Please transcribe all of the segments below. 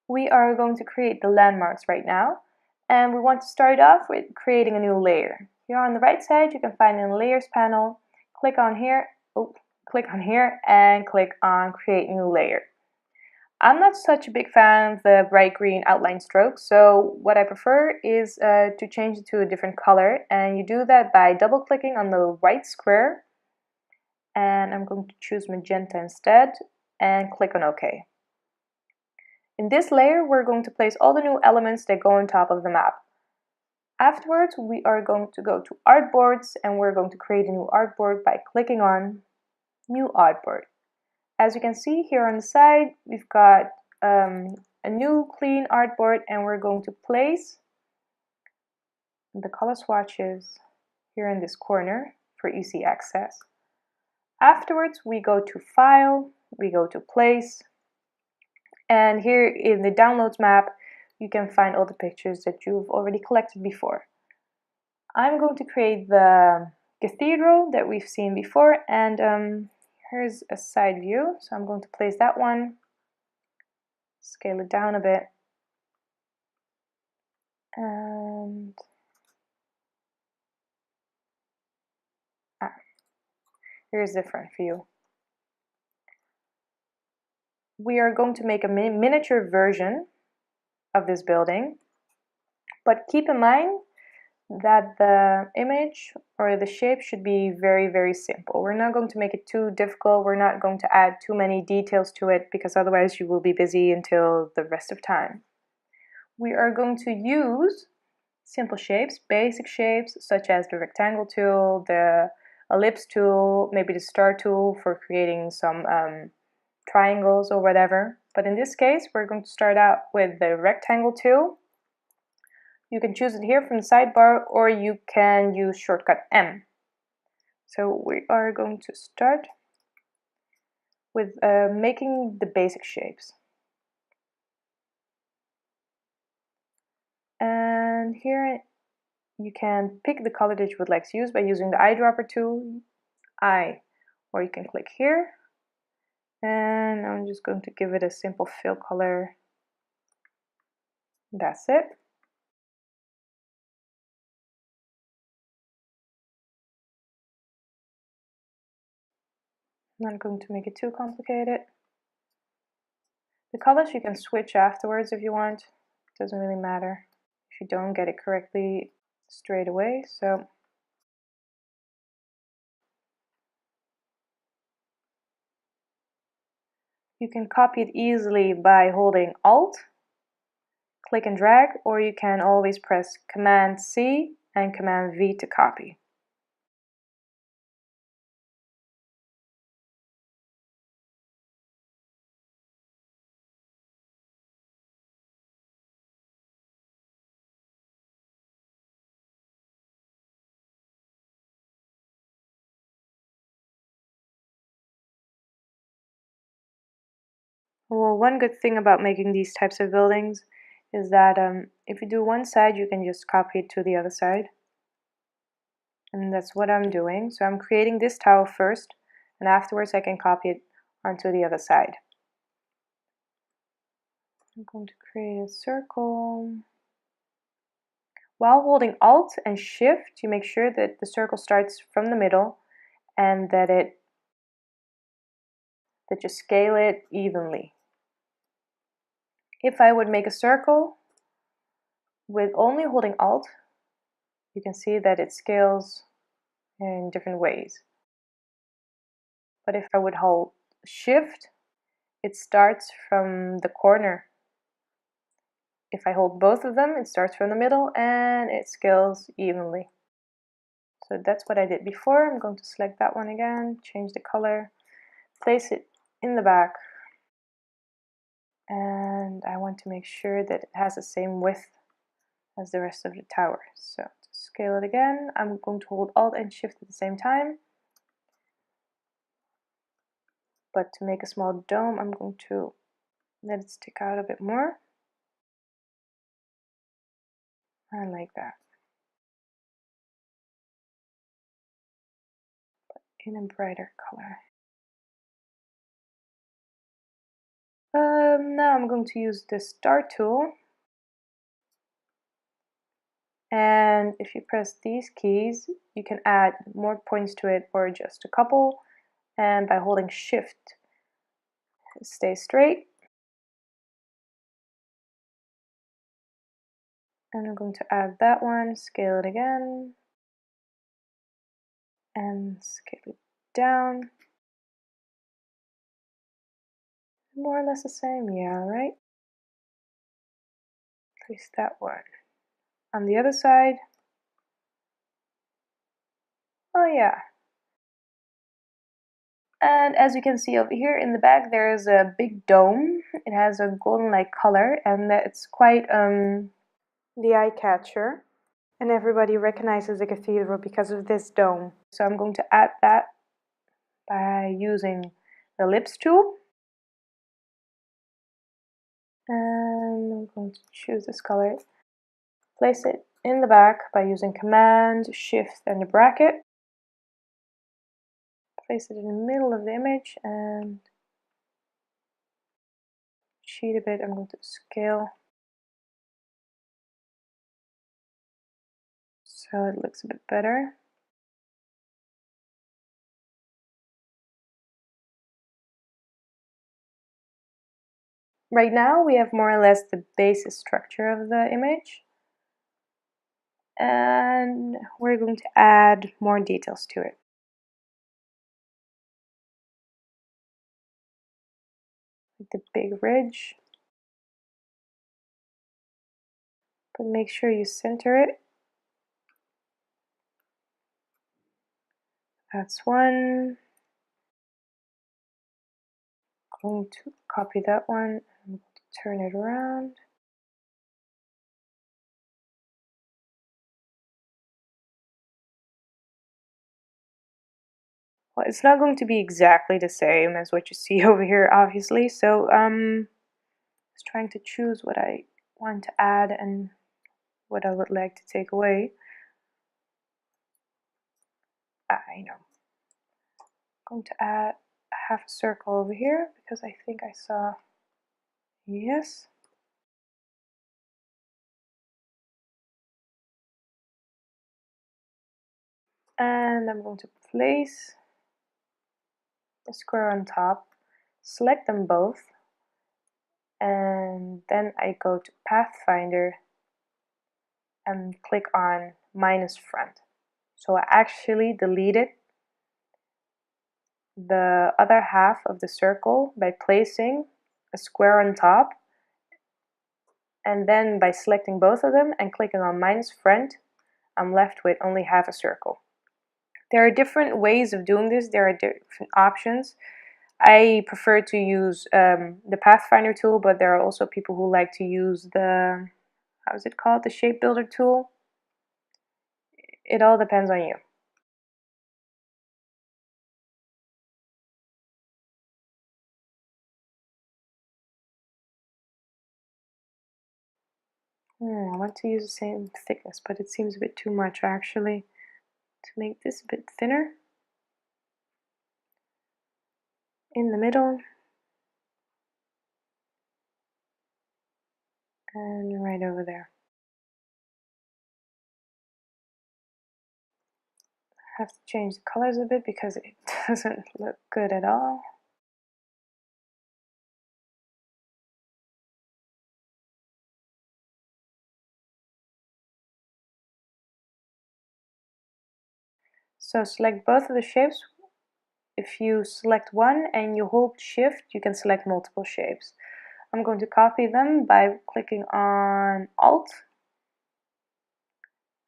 We are going to create the landmarks right now, and we want to start off with creating a new layer. Here on the right side you can find in the layers panel, click on here and click on create new layer. I'm not such a big fan of the bright green outline stroke, so what I prefer is to change it to a different color, and you do that by double clicking on the white square, and I'm going to choose magenta instead and click on OK. In this layer we're going to place all the new elements that go on top of the map. Afterwards we are going to go to artboards, and we're going to create a new artboard by clicking on new artboard. As you can see here on the side, we've got a new clean artboard, and we're going to place the color swatches here in this corner for easy access. Afterwards, we go to File, we go to Place, and here in the Downloads map, you can find all the pictures that you've already collected before. I'm going to create the cathedral that we've seen before, and here's a side view, so I'm going to place that one, scale it down a bit, and here's the front view. We are going to make a miniature version of this building, but keep in mind that the image or the shape should be very simple. We're not going to make it too difficult, we're not going to add too many details to it, because otherwise you will be busy until the rest of time. We are going to use simple shapes, basic shapes, such as the rectangle tool, the ellipse tool, maybe the star tool for creating some triangles or whatever. But in this case we're going to start out with the rectangle tool. You can choose it here from the sidebar, or you can use shortcut M. So we are going to start with making the basic shapes. And here you can pick the color that you would like to use by using the eyedropper tool, or you can click here. And I'm just going to give it a simple fill color. That's it. I'm not going to make it too complicated. The colors you can switch afterwards if you want. It doesn't really matter if you don't get it correctly straight away. So you can copy it easily by holding Alt, click and drag, or you can always press Command C and Command V to copy. Well, one good thing about making these types of buildings is that if you do one side, you can just copy it to the other side. And that's what I'm doing. So I'm creating this tower first, and afterwards I can copy it onto the other side. I'm going to create a circle. While holding Alt and Shift, you make sure that the circle starts from the middle and that you scale it evenly. If I would make a circle with only holding Alt, you can see that it scales in different ways. But if I would hold Shift, it starts from the corner. If I hold both of them, it starts from the middle and it scales evenly. So that's what I did before. I'm going to select that one again, change the color, place it in the back, and I want to make sure that it has the same width as the rest of the tower. So to scale it again, I'm going to hold Alt and Shift at the same time. But to make a small dome, I'm going to let it stick out a bit more. I like that. But in a brighter color. Now I'm going to use the start tool, and if you press these keys you can add more points to it or just a couple, and by holding shift stay straight. And I'm going to add that one, scale it again, and scale it down. More or less the same, yeah, right? Place that one. On the other side, oh yeah. And as you can see over here in the back, there is a big dome. It has a golden-like color, and it's quite the eye catcher. And everybody recognizes the cathedral because of this dome. So I'm going to add that by using the ellipse tool. And I'm going to choose this color. Place it in the back by using Command, Shift, and the bracket. Place it in the middle of the image and cheat a bit. I'm going to scale so it looks a bit better. Right now we have more or less the basic structure of the image, and we're going to add more details to it. Like the big ridge, but make sure you center it. That's one. I'm going to copy that one and turn it around. Well, it's not going to be exactly the same as what you see over here, obviously, so just trying to choose what I want to add and what I would like to take away. I know. I'm going to add half a circle over here because I think I saw, yes. And I'm going to place a square on top, select them both, and then I go to Pathfinder and click on minus front. So I actually deleted the other half of the circle by placing a square on top, and then by selecting both of them and clicking on minus front, I'm left with only half a circle. There are different ways of doing this, there are different options. I prefer to use the Pathfinder tool, but there are also people who like to use the, how is it called, the shape builder tool. It all depends on you. I want to use the same thickness, but it seems a bit too much actually. To make this a bit thinner, in the middle, and right over there. I have to change the colors a bit because it doesn't look good at all. So select both of the shapes. If you select one and you hold shift, you can select multiple shapes. I'm going to copy them by clicking on Alt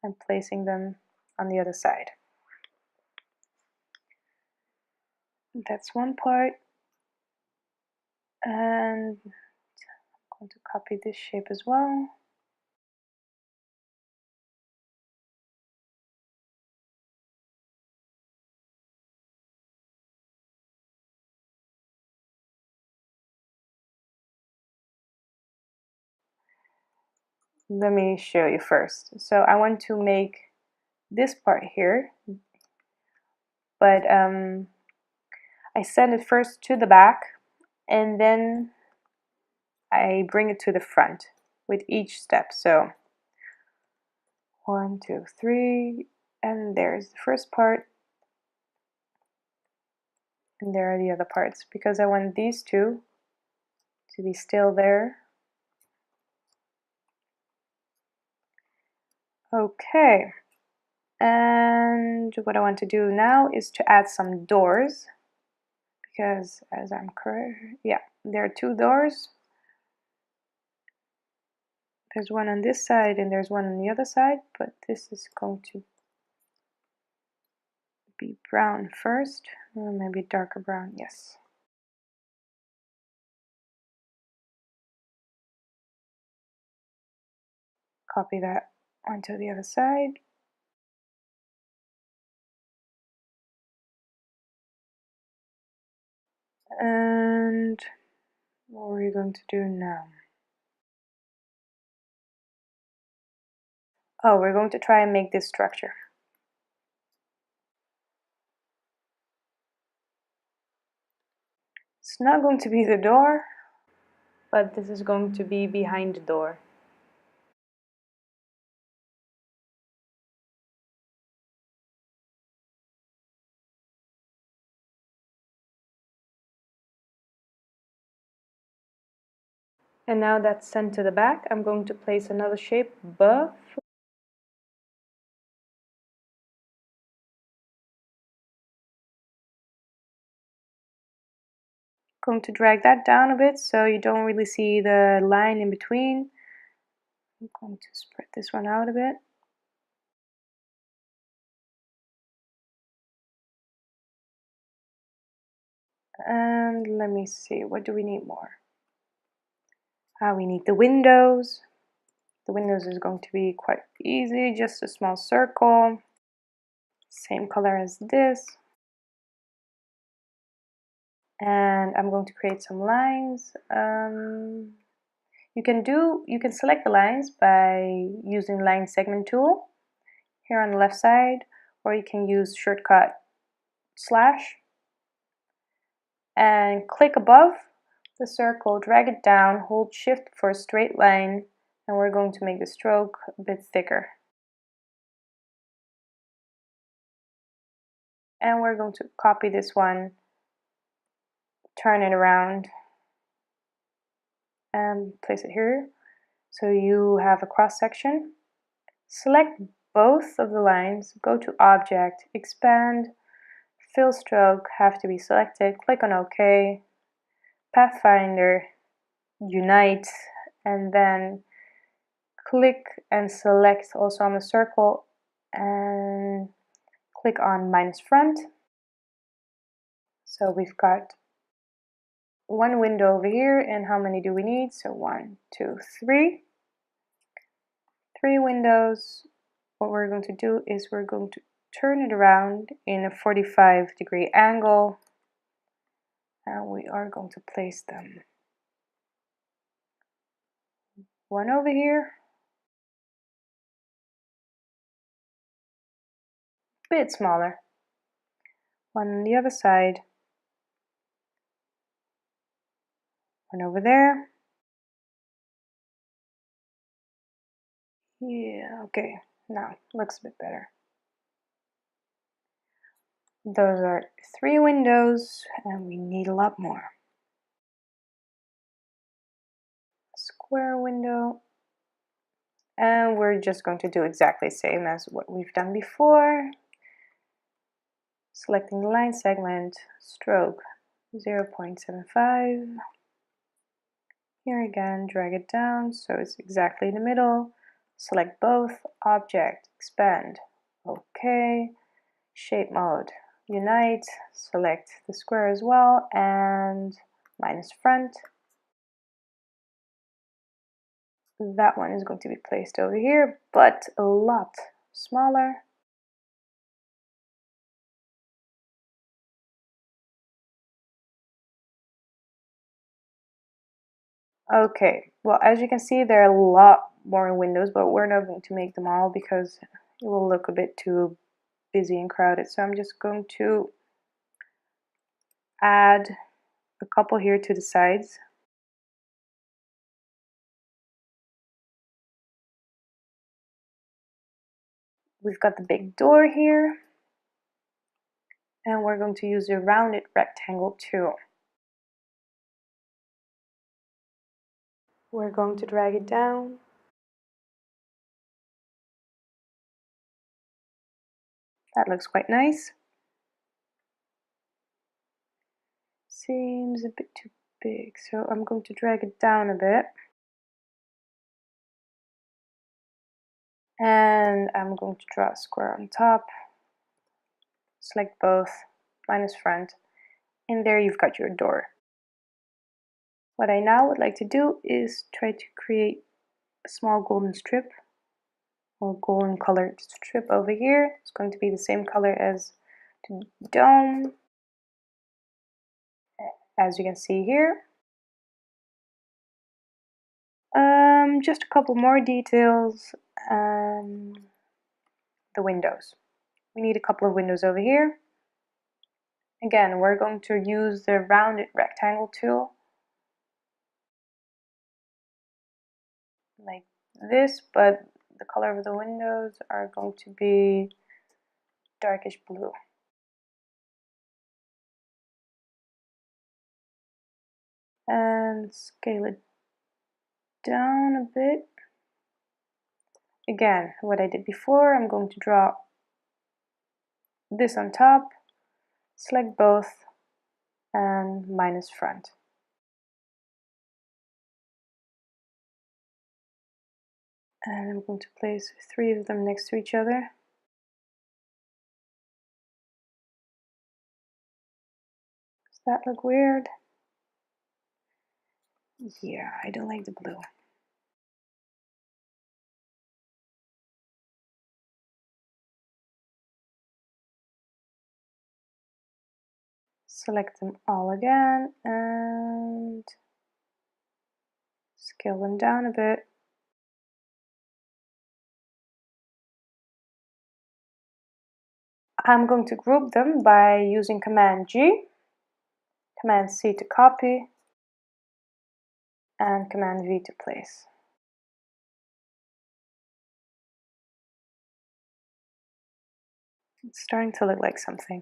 and placing them on the other side. That's one part. And I'm going to copy this shape as well. Let me show you first. So I want to make this part here, but I send it first to the back and then I bring it to the front with each step. So 1, 2, 3, and there's the first part, and there are the other parts, because I want these two to be still there. Okay, and what I want to do now is to add some doors, because as I'm correct, yeah, there are 2 doors. There's one on this side and there's one on the other side, but this is going to be brown first, or maybe darker brown, yes. Copy that onto the other side. And what are we going to do now? Oh, we're going to try and make this structure. It's not going to be the door, but this is going to be behind the door. And now that's sent to the back, I'm going to place another shape above. Going to drag that down a bit so you don't really see the line in between. I'm going to spread this one out a bit. And let me see, what do we need more? We need the windows. The windows is going to be quite easy, just a small circle, same color as this. And I'm going to create some lines. You can select the lines by using line segment tool here on the left side, or you can use shortcut slash and click above the circle, drag it down, hold shift for a straight line, and we're going to make the stroke a bit thicker. And we're going to copy this one, turn it around, and place it here. So you have a cross section. Select both of the lines, go to Object, Expand, Fill Stroke have to be selected, click on OK, Pathfinder, Unite, and then click and select also on the circle and click on minus front. So we've got one window over here, and how many do we need? So 1, 2, 3. 3 windows. What we're going to do is we're going to turn it around in a 45-degree angle, and we are going to place them. One over here, a bit smaller. One on the other side. One over there. Yeah, okay, now looks a bit better. Those are 3 windows, and we need a lot more. Square window, and we're just going to do exactly the same as what we've done before. Selecting the line segment, stroke 0.75. Here again, drag it down so it's exactly in the middle. Select both, Object, Expand, OK. Shape mode, Unite, select the square as well, and minus front. That one is going to be placed over here, but a lot smaller. Okay, well, as you can see, there are a lot more windows, but we're not going to make them all because it will look a bit too busy and crowded. So I'm just going to add a couple here to the sides. We've got the big door here, and we're going to use a rounded rectangle tool. We're going to drag it down. That looks quite nice. Seems a bit too big, so I'm going to drag it down a bit. And I'm going to draw a square on top. Select both, minus front. And there you've got your door. What I now would like to do is try to create a small golden strip, or golden colored strip over here. It's going to be the same color as the dome, as you can see here. Just a couple more details. The windows. We need a couple of windows over here. Again, we're going to use the rounded rectangle tool, like this, but the color of the windows are going to be darkish blue. And scale it down a bit. Again, what I did before, I'm going to draw this on top, select both, and minus front. And I'm going to place 3 of them next to each other. Does that look weird? Yeah, I don't like the blue. Select them all again and scale them down a bit. I'm going to group them by using Command G, Command C to copy, and Command V to place. It's starting to look like something.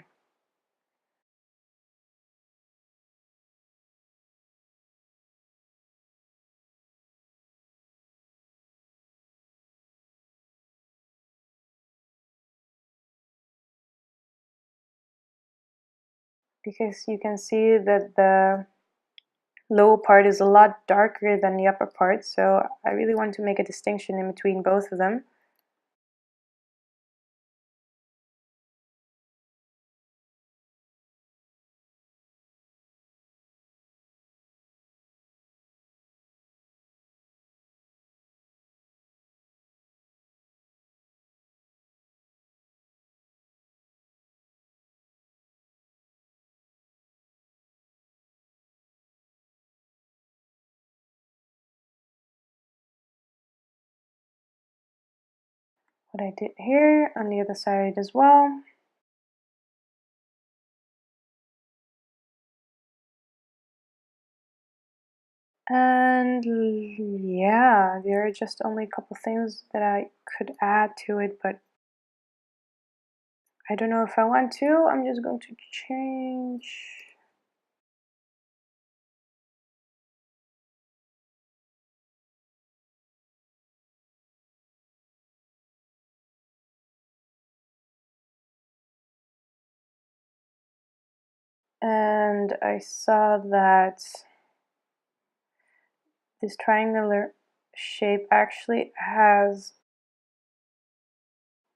Because you can see that the lower part is a lot darker than the upper part, so I really want to make a distinction in between both of them. What I did here on the other side as well. And yeah, there are just only a couple things that I could add to it, but I don't know if I want to. I'm just going to change. And I saw that this triangular shape actually has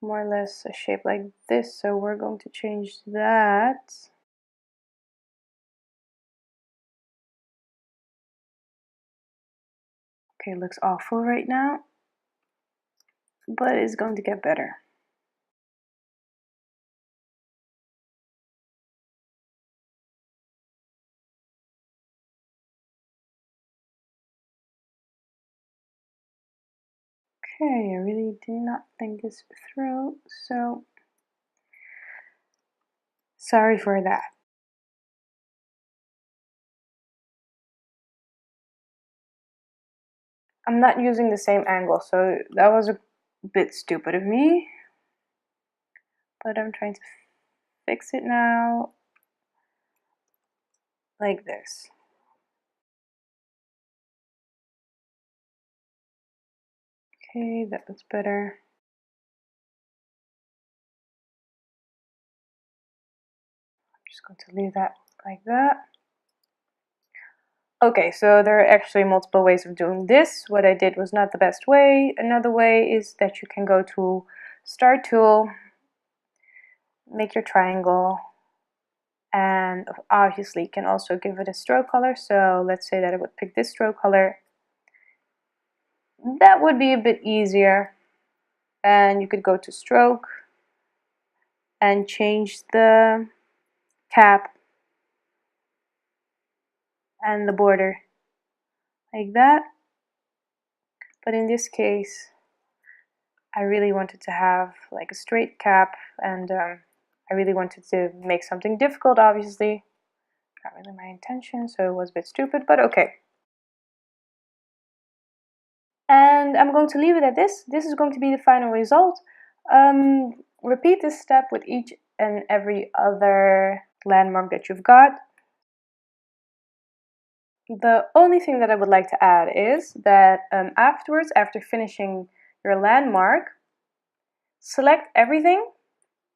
more or less a shape like this, so we're going to change that. Okay, it looks awful right now, but it's going to get better. Okay, I really did not think this through, so sorry for that. I'm not using the same angle, so that was a bit stupid of me. but I'm trying to fix it now, like this. Okay, that looks better. I'm just going to leave that like that. Okay, so there are actually multiple ways of doing this. What I did was not the best way. Another way is that you can go to Start Tool, make your triangle, and obviously you can also give it a stroke color. So let's say that I would pick this stroke color. That would be a bit easier. And you could go to Stroke and change the cap and the border like that. But in this case, I really wanted to have like a straight cap, and I really wanted to make something difficult, obviously. Not really my intention, so it was a bit stupid, but okay. And I'm going to leave it at this. This is going to be the final result. Repeat this step with each and every other landmark that you've got. The only thing that I would like to add is that afterwards, after finishing your landmark, select everything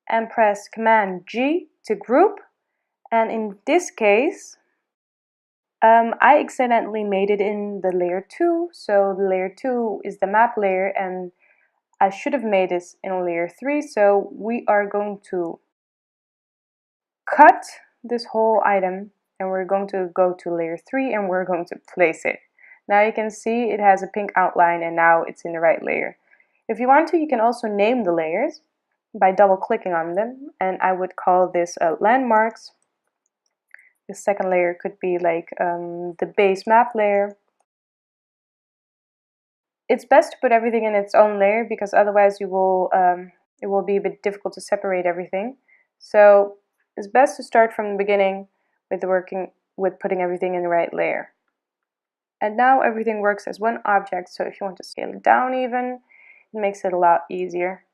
and press Command G to group. And in this case, I accidentally made it in the layer 2. So the layer 2 is the map layer, and I should have made this in layer 3. So we are going to cut this whole item, and we're going to go to layer 3 and we're going to place it. Now you can see it has a pink outline, and now it's in the right layer. If you want to, you can also name the layers by double clicking on them, and I would call this landmarks. The second layer could be like the base map layer. It's best to put everything in its own layer, because otherwise it will be a bit difficult to separate everything. So it's best to start from the beginning with putting everything in the right layer. And now everything works as one object, so if you want to scale it down even, it makes it a lot easier.